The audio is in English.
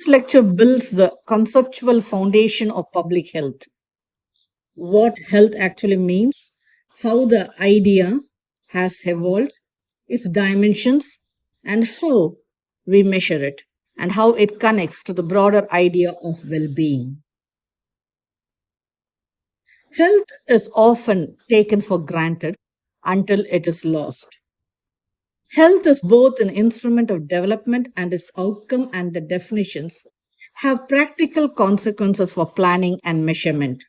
This lecture builds the conceptual foundation of public health, what health actually means, how the idea has evolved, its dimensions, and how we measure it, and how it connects to the broader idea of well being. Health is often taken for granted until it is lost. Health is both an instrument of development and its outcome and the definitions have practical consequences for planning and measurement.